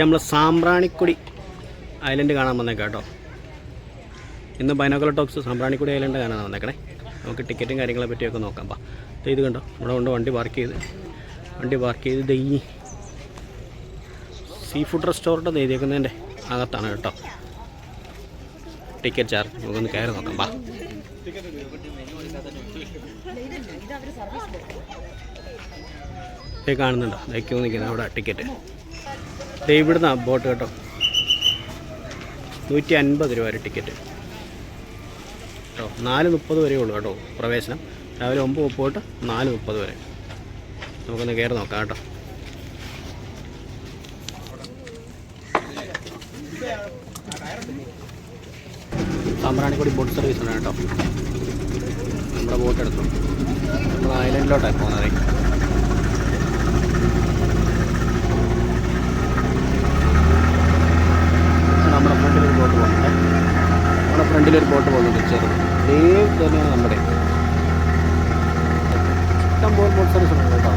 നമ്മൾ സാമ്പ്രാണിക്കൊടി ഐലൻഡ് കാണാൻ വന്നേക്കാം കേട്ടോ. ഇന്ന് ബൈനോക്കുലർ ടോക്സ് സാമ്പ്രാണിക്കൊടി ഐലൻഡ് കാണാൻ വന്നേക്കണേ. നമുക്ക് ടിക്കറ്റും കാര്യങ്ങളെ പറ്റിയൊക്കെ നോക്കാം. ഇത് കണ്ടോ, ഇവിടെ കൊണ്ട് വണ്ടി പാർക്ക് ചെയ്ത് ഈ സീ ഫുഡ് റെസ്റ്റോറൻറ്റ് എഴുതിയേക്കുന്നതിൻ്റെ അകത്താണ് കേട്ടോ ടിക്കറ്റ് ചാർജ്. നമുക്കൊന്ന് കയറി നോക്കാം. കാണുന്നുണ്ടോ ക്യൂ നിൽക്കുന്നത് അവിടെ ടിക്കറ്റ്. ഇവിടുന്ന് ബോട്ട് കേട്ടോ, 150 രൂപ വരെ ടിക്കറ്റ് കേട്ടോ. 4:30 വരെ ഉള്ളൂ കേട്ടോ പ്രവേശനം. രാവിലെ 9 തൊട്ട് 4:30 വരെ. നമുക്കൊന്ന് കയറി നോക്കാം കേട്ടോ. സാമ്പ്രാണിക്കൊടി ബോട്ട് സർവീസ് ആണ് കേട്ടോ. നമ്മുടെ ബോട്ട് എടുത്തു നമ്മൾ ഐലൻഡിലോട്ടാണ് പോകുന്നത്. നമ്മുടെ ഫ്രണ്ടിലൊരു ബോട്ട് പോകുന്നുണ്ട് ചെറുത്. ഇതേ തന്നെയാണ് നമ്മുടെ ഇഷ്ടംപോലെ ബോട്ട് സർവീസുകളുണ്ട് കേട്ടോ.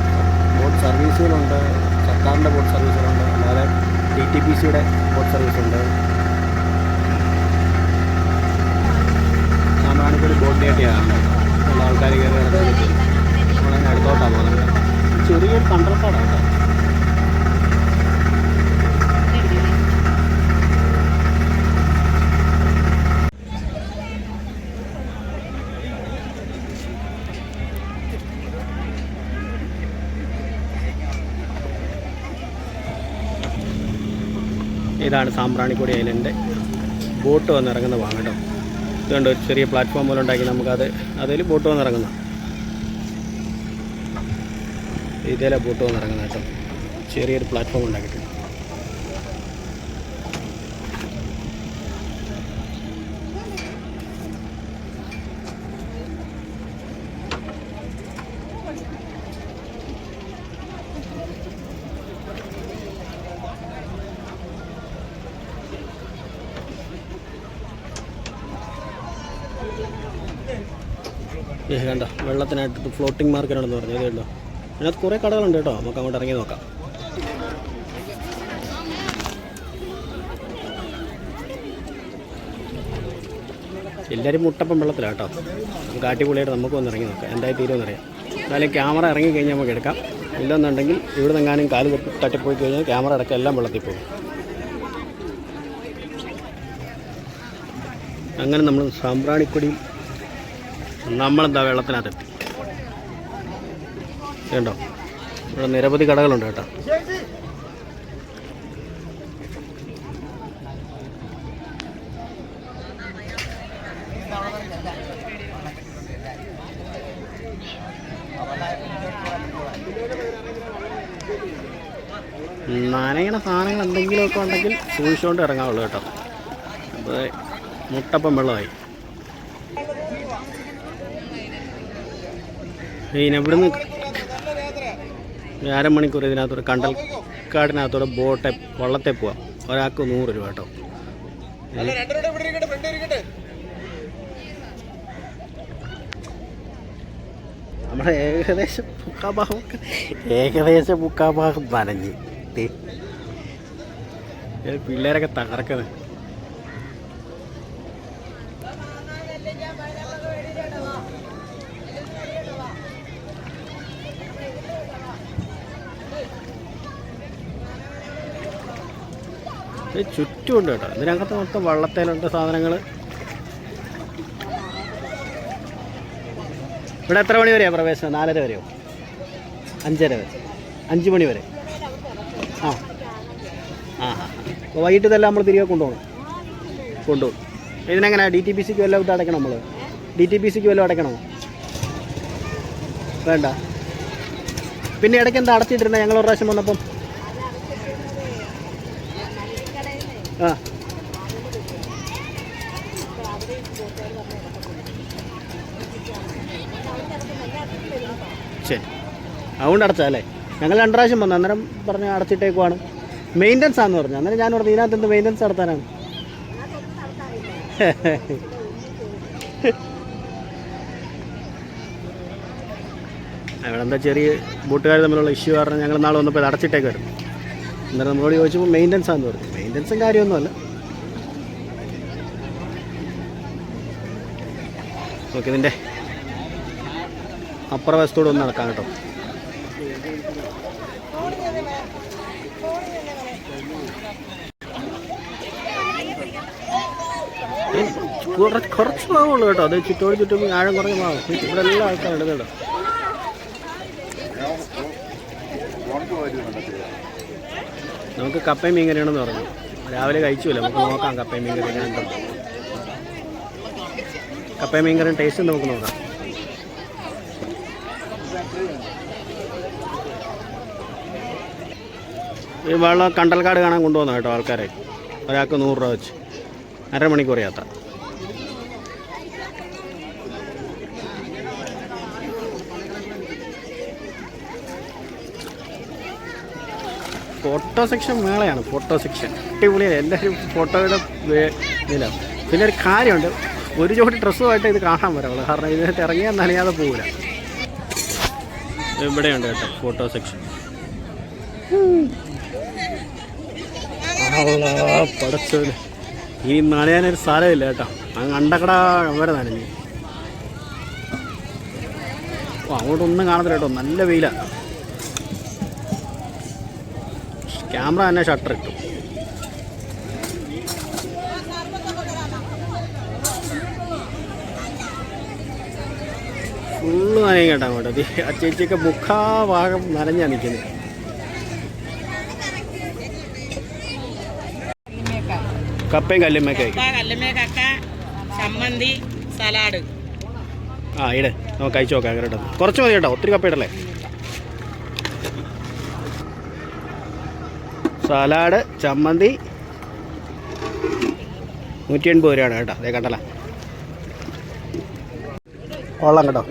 ബോട്ട് സർവീസുകളുണ്ട്, സർക്കാരിൻ്റെ ബോട്ട് സർവീസുകളുണ്ട്, അല്ലാതെ DTPCയുടെ ബോട്ട് സർവീസുണ്ട്. സാമ്പ്രാണിക്കൊടി ബോട്ട് ഡേറ്റിയാണ് ഉള്ള ആൾക്കാർ കയറി കിടക്കുന്നത്. നമ്മളതിന് അടുത്തോട്ടാണ് പോകുന്നത്. ചെറിയൊരു കണ്ടൽക്കാടാണ് കേട്ടോ. ഇതാണ് സാമ്പ്രാണിക്കൊടി ഐലൻഡ് ബോട്ട് വന്നിറങ്ങുന്ന ഭാഗം കേട്ടോ. ഇതുകൊണ്ട് ഒരു ചെറിയ പ്ലാറ്റ്ഫോം പോലെ ഉണ്ടാക്കി നമുക്കത് അതിൽ ബോട്ട് വന്നിറങ്ങുന്ന ഇതിലെ ബോട്ട് വന്നിറങ്ങുന്ന കേട്ടോ. ചെറിയൊരു പ്ലാറ്റ്ഫോം ഉണ്ടാക്കിയിട്ടുണ്ട്. കണ്ടോ, വെള്ളത്തിനായിട്ട് ഫ്ലോട്ടിംഗ് മാർക്കറ്റാണെന്ന് പറഞ്ഞു. ഇത് കണ്ടോ, അതിനകത്ത് കുറേ കടകളുണ്ട് കേട്ടോ. നമുക്ക് അങ്ങോട്ട് ഇറങ്ങി നോക്കാം. എല്ലാവരും മുട്ടപ്പം വെള്ളത്തിലാണ് കേട്ടോ. നമുക്ക് അടിപൊളിയായിട്ട് നമുക്ക് ഒന്ന് ഇറങ്ങി നോക്കാം. എന്തായി തീരുമെന്നറിയാം. എന്നാലും ക്യാമറ ഇറങ്ങി കഴിഞ്ഞാൽ നമുക്ക് എടുക്കാം. ഇല്ലെന്നുണ്ടെങ്കിൽ ഇവിടെ നിന്നെങ്ങാനും കാല് തട്ടിപ്പോയി കഴിഞ്ഞാൽ ക്യാമറ അടക്കം എല്ലാം വെള്ളത്തിൽ പോകും. അങ്ങനെ നമ്മൾ സാമ്പ്രാണിക്കൊടി നമ്മളെന്താ വെള്ളത്തിനകത്തെത്തി. കേട്ടോ, ഇവിടെ നിരവധി കടകളുണ്ട് കേട്ടോ. നനയണ സാധനങ്ങൾ എന്തെങ്കിലുമൊക്കെ ഉണ്ടെങ്കിൽ സൂക്ഷിച്ചുകൊണ്ട് ഇറങ്ങാവുള്ളൂ കേട്ടോ. അപ്പോൾ മുട്ടപ്പം വെള്ളമായി. ഇവിടുന്ന് 1/2 മണിക്കൂർ ഇതിനകത്തൂടെ കണ്ടൽക്കാടിനകത്തൂടെ ബോട്ടെ വള്ളത്തെ പോവാം. ഒരാൾക്ക് 100 രൂപ കേട്ടോ. നമ്മുടെ ഏകദേശം മുക്കാഭാഗം നനഞ്ഞ് പിള്ളേരൊക്കെ തകർക്കുന്നത്. ചുറ്റുമുണ്ട് കേട്ടോ. ഇതിനകത്ത് മൊത്തം വള്ളത്തേലുണ്ട് സാധനങ്ങൾ. ഇവിടെ എത്ര മണി വരെയാണ് പ്രവേശനം? 4:30 വരെയോ? 5:30 വരെ? 5 മണി വരെ? അപ്പോൾ വൈകിട്ട് ഇതെല്ലാം നമ്മൾ തിരികെ കൊണ്ടുപോകും. ഇതിനെങ്ങനെ DTPCക്ക് വല്ലതും ഇത് അടയ്ക്കണം? നമ്മൾ DTPCക്ക് വല്ലതും അടയ്ക്കണോ? വേണ്ട. പിന്നെ ഇടയ്ക്ക് എന്താ അടച്ചിട്ടിരുന്നത്? ഞങ്ങൾ ഒരു പ്രാവശ്യം വന്നപ്പം ശരി, അതുകൊണ്ട് അടച്ചല്ലേ. ഞങ്ങൾ 2 പ്രാവശ്യം വന്നു. അന്നേരം പറഞ്ഞ് അടച്ചിട്ടേക്കുവാണ്. മെയിൻ്റനൻസ് ആണെന്ന് പറഞ്ഞു. അന്നേരം ഞാൻ പറഞ്ഞു ഇതിനകത്ത് എന്ത് മെയിൻ്റനൻസ് നടത്താനാണ്. അവിടെ എന്താ ചെറിയ ബോട്ടുകാർ തമ്മിലുള്ള ഇഷ്യൂ കാരണം ഞങ്ങൾ നാളെ വന്നപ്പോൾ ഇത് അടച്ചിട്ടേക്കായിരുന്നു. അന്നേരം നമ്മളോട് ചോദിച്ചപ്പോൾ മെയിൻ്റനൻസ് ആണെന്ന് പറഞ്ഞു. മെയിൻ്റനൻസും കാര്യമൊന്നുമല്ല. ഓക്കെ, ഇതിൻ്റെ അപ്പുറ വശത്തോടെ ഒന്ന് നടക്കാം കേട്ടോ. കുറച്ച് ഭാഗമുള്ളൂ കേട്ടോ, അത് ചുറ്റും ആഴം കുറഞ്ഞ ഭാഗം. ഇവിടെ എല്ലാ ആൾക്കാരും കേട്ടോ. നമുക്ക് കപ്പയും മീൻകറിയാണെന്ന് പറഞ്ഞു. രാവിലെ കഴിച്ചില്ല, നമുക്ക് നോക്കാം കപ്പയും മീൻകറി എങ്ങനെയുണ്ടോ. കപ്പയും മീൻകറിയും ടേസ്റ്റ് നമുക്ക് നോക്കാം. ഈ വെള്ളം കണ്ടൽക്കാട് കാണാൻ കൊണ്ടുപോകുന്ന കേട്ടോ ആൾക്കാരെ. ഒരാൾക്ക് 100 രൂപ വെച്ച്, അരമണിക്കൂർ യാത്ര. ഫോട്ടോ സെക്ഷൻ മേളയാണ്. ഫോട്ടോ സെക്ഷൻ അടിപൊളിയാണ്. എല്ലാവരും ഫോട്ടോയുടെ ഇതിലാണ്. പിന്നെ ഒരു കാര്യമുണ്ട്, ഒരു ജോഡി ഡ്രസ്സുമായിട്ട് ഇത് കാണാൻ വരാവുള്ളൂ. കാരണം ഇതിനകത്ത് ഇറങ്ങിയാൽ നനയാതെ പോകില്ല. ഇവിടെയുണ്ട് കേട്ടോ ഫോട്ടോ സെക്ഷൻ. പടച്ചോല്, ഈ നനയാനൊരു സ്ഥലമില്ല കേട്ടോ. അങ്ങ് അണ്ടക്കട വരെ നനഞ്ഞു. അങ്ങോട്ടൊന്നും കാണത്തില്ല കേട്ടോ, നല്ല വെയിലാണ്. ക്യാമറ തന്നെ ഷട്ടർ ഇട്ടു. ഫുള്ള് നനയും കേട്ടോ അങ്ങോട്ട്. ആ ചേച്ചിയൊക്കെ മുക്കാ ഭാഗം നനഞ്ഞാണ് നിൽക്കുന്നത്. കപ്പയും കല്ലുമ്മയൊക്കെ ചമ്മന്തി, സലാഡ്. ആ ഇടേ, നമുക്ക് കഴിച്ചു നോക്കാം. കേട്ടോ, കുറച്ച് മതി കേട്ടോ, ഒത്തിരി കപ്പ ഇടല്ലേ. സലാഡ്, ചമ്മന്തി 180 രൂപയാണ് കേട്ടോ. അതേ കണ്ടല്ല, കൊള്ളാം കേട്ടോ.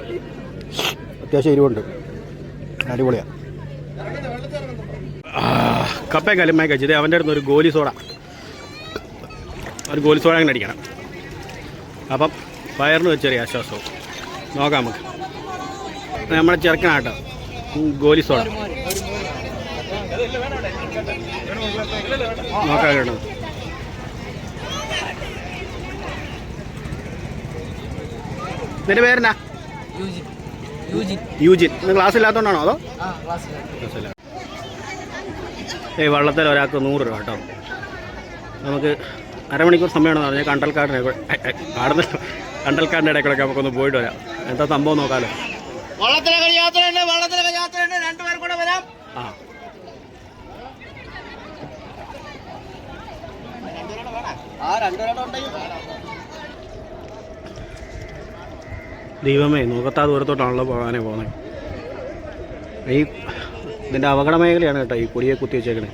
അത്യാവശ്യം എരിവുണ്ട്, അടിപൊളിയാണ്. കപ്പയും കല്ലുമ്മയൊക്കെ കഴിച്ചത്. അവൻ്റെ അടുത്ത് ഒരു ഗോലി സോഡ അങ്ങനെ അടിക്കണം. അപ്പം വയറിന് വെച്ചൊരു ആശ്വാസവും. നോക്കാം നമുക്ക്. നമ്മളെ ചെറുക്കനാട്ടോ ഗോലി സോഡ നോക്കാം കേട്ടോ. നിന്റെ പേരെന്നാ? യൂജിൻ. ഇന്ന് ക്ലാസ് ഇല്ലാത്തതുകൊണ്ടാണോ അതോ? ക്ലാസ്സില്ല. വള്ളത്തിൽ ഒരാൾക്ക് 100 രൂപ കേട്ടോ. നമുക്ക് അരമണിക്കൂർ സമയമാണെന്ന് പറഞ്ഞാൽ കണ്ടൽക്കാടിൻ്റെ ഇടയ്ക്കൊക്കെ നമുക്കൊന്ന് പോയിട്ട് വരാം. എന്താ സംഭവം നോക്കാമല്ലോ. വള്ളത്തിലൊക്കെ യാത്രയുണ്ട്. 2 പേർ കൂടെ വരാം. ആ, ദൈവമേ, നോക്കത്താ ദൂരത്തോട്ടാണല്ലോ പോകാനേ പോകുന്നത്. ഈ ഇതിൻ്റെ അപകട മേഖലയാണ് കേട്ടോ ഈ കൊടിയെ കുത്തി വെച്ചേക്കണേ.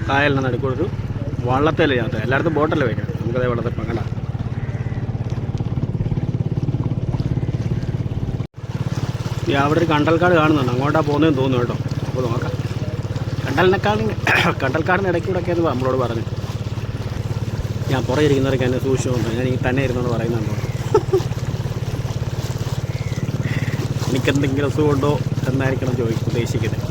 കായലിന് നടുക്കൊരു വള്ളത്തേൽ യാത്ര. എല്ലായിടത്തും ബോട്ടല്ലേ വയ്ക്കണം, നമുക്കതേ വെള്ളത്തിൽ പങ്കണ്ട. ഈ അവിടെ ഒരു കണ്ടൽക്കാട് കാണുന്നുണ്ട്, അങ്ങോട്ടാ പോകുന്നതെന്ന് തോന്നുന്നു കേട്ടോ. അപ്പോൾ നോക്കാം. കണ്ടൽക്കാടിന് ഇടയ്ക്കൂടെയൊക്കെ എന്ന് നമ്മളോട് പറഞ്ഞു. ഞാൻ പുറകെ ഇരിക്കുന്നവരൊക്കെ എന്നെ സൂക്ഷിച്ചുകൊണ്ട് ഞാൻ ഈ തന്നെ ഇരുന്നോണ്ട് പറയുന്നുണ്ടോ എനിക്കെന്തെങ്കിലും അസുഖമുണ്ടോ എന്നായിരിക്കണം ഉദ്ദേശിക്കുന്നത്.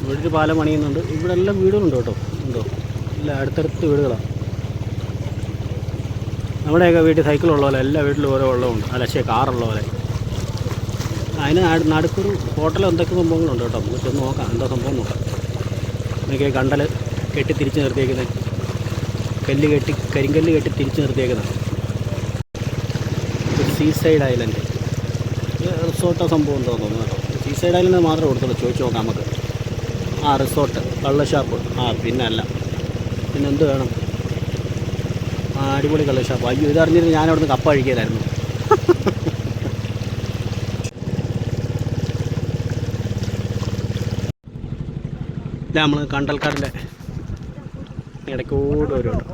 ഇവിടെ ഒരു പാലം പണിയുന്നുണ്ട്. ഇവിടെ എല്ലാം വീടുകളുണ്ട് കേട്ടോ. ഉണ്ടോ? ഇല്ല, അടുത്തടുത്ത് വീടുകളാണ്. നമ്മുടെയൊക്കെ വീട്ടിൽ സൈക്കിളുള്ള പോലെ എല്ലാ വീട്ടിലും ഓരോ വെള്ളമുണ്ട്. അല്ല, കാറുള്ള പോലെ. അതിന് നടുക്കൊരു ഹോട്ടൽ എന്തൊക്കെ സംഭവങ്ങളുണ്ട് കേട്ടോ. നമുക്ക് ചെന്ന് നോക്കാം എന്താ സംഭവം നോക്കാം. എനിക്ക് കണ്ടൽ കെട്ടി തിരിച്ച് നിർത്തിയേക്കുന്നത്, കരിങ്കല്ല് കെട്ടി തിരിച്ച് നിർത്തിയേക്കുന്നത് ഒരു സീസൈഡ് ഐലൻഡ്. റിസോർട്ടോ സംഭവം ഉണ്ടോ തോന്നുന്നു കേട്ടോ. സീസൈഡ് ഐലൻഡ് മാത്രമേ കൊടുത്തുള്ളൂ. ചോദിച്ചു നോക്കാം നമുക്ക്. ആ, റിസോർട്ട്, കള്ള് ഷാപ്പ്. ആ, പിന്നെ അല്ല, പിന്നെ എന്ത് വേണം? ആ, അടിപൊളി കള്ള് ഷാപ്പ്. അയ്യോ, ഇതറിഞ്ഞിട്ട് ഞാൻ അവിടെ നിന്ന് കപ്പ കഴിക്കാനായിരുന്നു. ഇല്ല, നമ്മൾ കണ്ടൽക്കാടിൻ്റെ ഇടയ്ക്കൂടെ വരുവാണ്.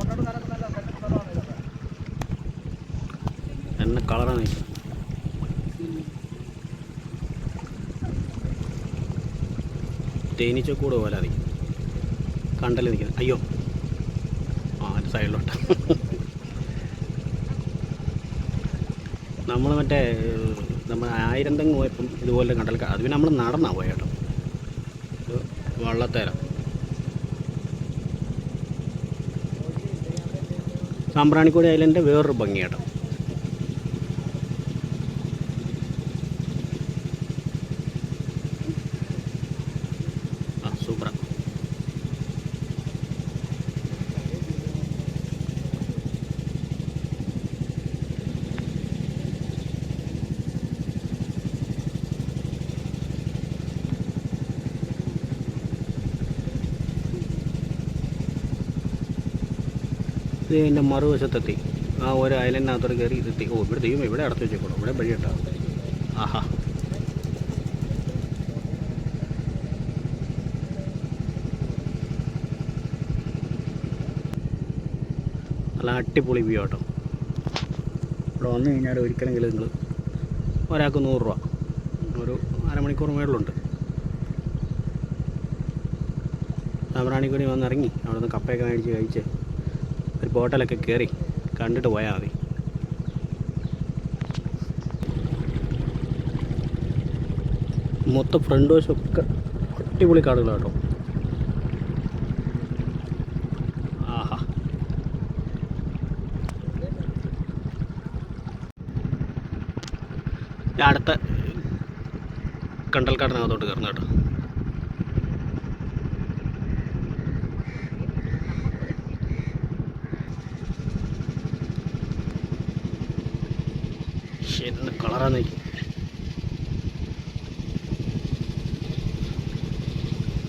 എന്നെ കളറാണ് തേനീച്ചക്കൂട് പോലെ അറിയും. കണ്ടൽ നിൽക്കുന്നത്. അയ്യോ ആ സൈഡിലോട്ട്. നമ്മൾ മറ്റേ നമ്മൾ 1000 തെങ്ങ് പോയപ്പം ഇതുപോലെ കണ്ടൽ, അത് പിന്നെ നമ്മൾ നടന്നാ പോയ കേട്ടോ. ഇത് വള്ളത്തേര സാമ്പ്രാണിക്കൊടി ഐലൻഡ് വേറൊരു ഭംഗി കേട്ടോ. സൂപ്പറാ. ഇത് എൻ്റെ മറുവശത്തെത്തി. ആ ഒരു ഐലൻഡിനകത്തോട് കയറി ഇതെത്തി. ഓ ഇവിടെ ദൈവം ഇവിടെ അടച്ചു വെച്ചേക്കോളൂ. ഇവിടെ വഴി കേട്ടോ. ആഹാ നല്ല അടിപൊളി വ്യൂ കേട്ടോ. ഇവിടെ വന്നു കഴിഞ്ഞാൽ ഒരിക്കലെങ്കിലും നിങ്ങൾ ഒരാൾക്ക് 100 രൂപ, ഒരു അരമണിക്കൂർ മേളിലുണ്ട്. സാമ്പ്രാണിക്കൊടി വന്നിറങ്ങി അവിടെ നിന്ന് കപ്പയൊക്കെ മേടിച്ച് കഴിച്ച് ഒരു ബോട്ടിലൊക്കെ കയറി കണ്ടിട്ട് പോയാൽ മതി. മൊത്തം ഫ്രണ്ട് വശമൊക്കെ അടിപൊളി കാടുകളാണ് കേട്ടോ. ആഹാ അടുത്ത കണ്ടൽക്കാടിനകത്തോട്ട് കയറുന്ന കേട്ടോ. എന്ത് കളറാന്ന് നോക്കി.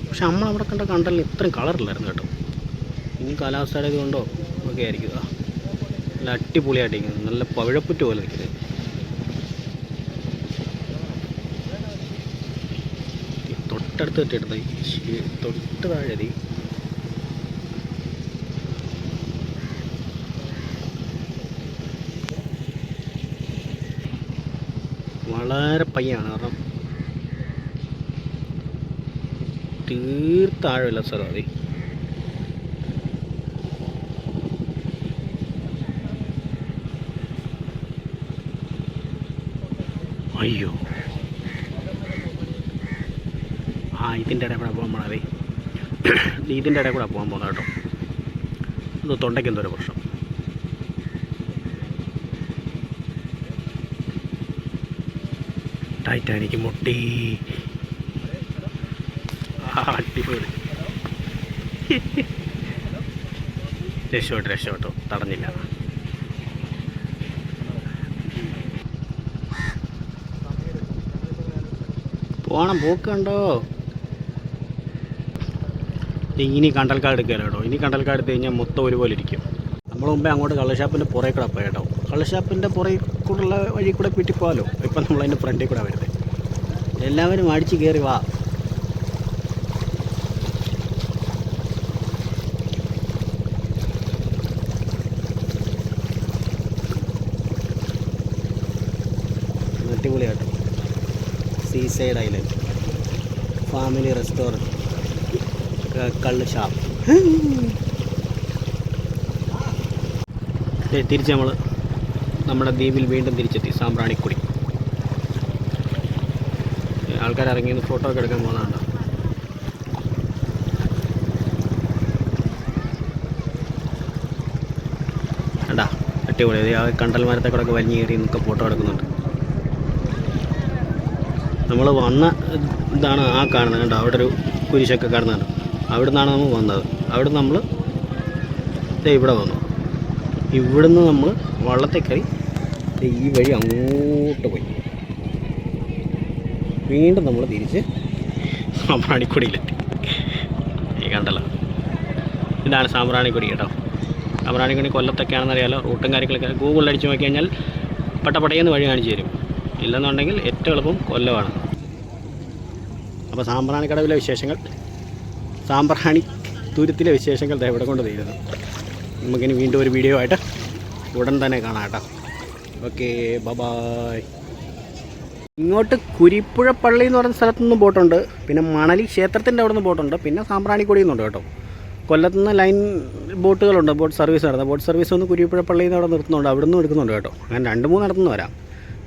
പക്ഷെ നമ്മളവിടെ കണ്ട കണ്ടലിന് ഇത്രയും കളറില്ലായിരുന്നു കേട്ടോ. ഇനി കാലാവസ്ഥയുടെ ഇതുകൊണ്ടോ ഒക്കെ ആയിരിക്കും. നല്ല അടിപൊളിയായിട്ടിരിക്കുന്നത്, നല്ല പവിഴപ്പുറ്റ് പോലെ നിൽക്കുന്നത്. തൊട്ടടുത്ത് കെട്ടിയിടുന്നത് തൊട്ട് താഴെ വളരെ പയ്യാണ്. കാരണം തീർത്താഴമില്ല സ്ഥലം. അതെ അയ്യോ ഇതിൻ്റെ ഇടയിൽ കൂടെ പോകാൻ പോണേ. ഇതിൻ്റെ ഇടയിൽ കൂടെ പോകാൻ പോകുന്നത് കേട്ടോ. ഇത് തൊണ്ടയ്ക്ക് എന്തോ ഒരു പ്രശ്നം. ടൈറ്റാനിക് മുട്ടി. അടിപൊളി. രക്ഷപ്പെട്ടോ, തടഞ്ഞില്ല. പോണം, പോക്കുണ്ടോ. ഇനി കണ്ടൽക്കാട് എടുക്കുകയല്ലോ കേട്ടോ. ഇനി കണ്ടൽക്കാട് എടുത്ത് കഴിഞ്ഞാൽ മൊത്തം ഒരുപോലെ ഇരിക്കും. നമ്മൾ മുമ്പേ അങ്ങോട്ട് കള്ളഷാപ്പിൻ്റെ പുറകെ കൂടെ പോയി കേട്ടോ. കള്ളഷാപ്പിൻ്റെ പുറകെ കൂടെയുള്ള വഴി കൂടെ പിറ്റിപ്പോകാമല്ലോ. ഇപ്പം നമ്മളതിൻ്റെ ഫ്രണ്ടിൽ കൂടെ വരുന്നത്. എല്ലാവരും അടിച്ച് കയറി വാ. അടിപൊളിയാട്ടോ. സീസൈഡ് ഐലൻഡ് ഫാമിലി റെസ്റ്റോറൻറ്റ്, കള്ള് ഷാപ്പ്. തിരിച്ച് നമ്മൾ നമ്മുടെ ദ്വീപിൽ വീണ്ടും തിരിച്ചെത്തി. സാമ്പ്രാണിക്കൊടി. ആൾക്കാർ ഇറങ്ങി ഫോട്ടോ ഒക്കെ എടുക്കാൻ പോകുന്നതാണ്. കണ്ടാ അടിപൊളി. ആ കണ്ടൽ മരത്തെ കൂടെ ഒക്കെ വലിഞ്ഞു കയറി നമുക്ക് ഫോട്ടോ എടുക്കുന്നുണ്ട്. നമ്മൾ വന്ന ഇതാണ് ആ കാണുന്നത് കണ്ടോ. അവിടെ ഒരു കുരിശൊക്കെ കാണുന്നുണ്ട്. അവിടെ നിന്നാണ് നമ്മൾ വന്നത്. അവിടെ നമ്മൾ ഇവിടെ വന്നു. ഇവിടുന്ന് നമ്മൾ വള്ളത്തിൽ കയറി ഈ വഴി അങ്ങോട്ട് പോയി. വീണ്ടും നമ്മൾ തിരിച്ച് സാമ്പ്രാണിക്കൊടിയിലെത്തി. ഈ കണ്ടല്ലോ, ഇതാണ് സാമ്പ്രാണിക്കൊടി കേട്ടോ. സാമ്പ്രാണിക്കൊടി കൊല്ലത്തൊക്കെയാണെന്നറിയാലോ. റൂട്ടും കാര്യങ്ങളൊക്കെ ഗൂഗിളിൽ അടിച്ച് നോക്കി കഴിഞ്ഞാൽ പട്ടപ്പടയെന്ന് വഴി കാണിച്ചു തരും. ഇല്ലെന്നുണ്ടെങ്കിൽ ഏറ്റവും എളുപ്പം കൊല്ലമാണ്. അപ്പോൾ സാമ്പ്രാണിക്കടവിലെ വിശേഷങ്ങൾ, സാമ്പ്രാണി തുരുത്തിലെ വിശേഷങ്ങൾ ഇവിടെ കൊണ്ട് തീരുന്നു. നമുക്കിനി വീണ്ടും ഒരു വീഡിയോ ആയിട്ട് ഉടൻ തന്നെ കാണാം കേട്ടോ. Okay, bye. ഇങ്ങോട്ട് കുരിപ്പുഴ പള്ളി എന്ന് പറയുന്ന സ്ഥലത്തു നിന്നും ബോട്ടുണ്ട്. പിന്നെ മണലി ക്ഷേത്രത്തിൻ്റെ അവിടെ നിന്ന് ബോട്ടുണ്ട്. പിന്നെ സാമ്പ്രാണിക്കൊടി എന്നുണ്ട് കേട്ടോ. കൊല്ലത്തുനിന്ന് ലൈൻ ബോട്ടുകളുണ്ട്, ബോട്ട് സർവീസ് നടത്തുന്നത്. ബോട്ട് സർവീസ് ഒന്ന് കുരിപ്പുഴ പള്ളിയിൽ നിന്ന് അവിടെ നിർത്തുന്നുണ്ട്, അവിടെ നിന്നും എടുക്കുന്നുണ്ട് കേട്ടോ. അങ്ങനെ 2-3 നടത്തുന്നു വരാം.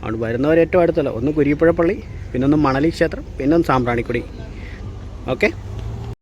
അവിടെ വരുന്നവർ ഏറ്റവും അടുത്തല്ല, ഒന്ന് കുരിപ്പുഴ പള്ളി, പിന്നെ ഒന്ന് മണലി ക്ഷേത്രം, പിന്നെ ഒന്ന് സാമ്പ്രാണിക്കുടി. ഓക്കെ.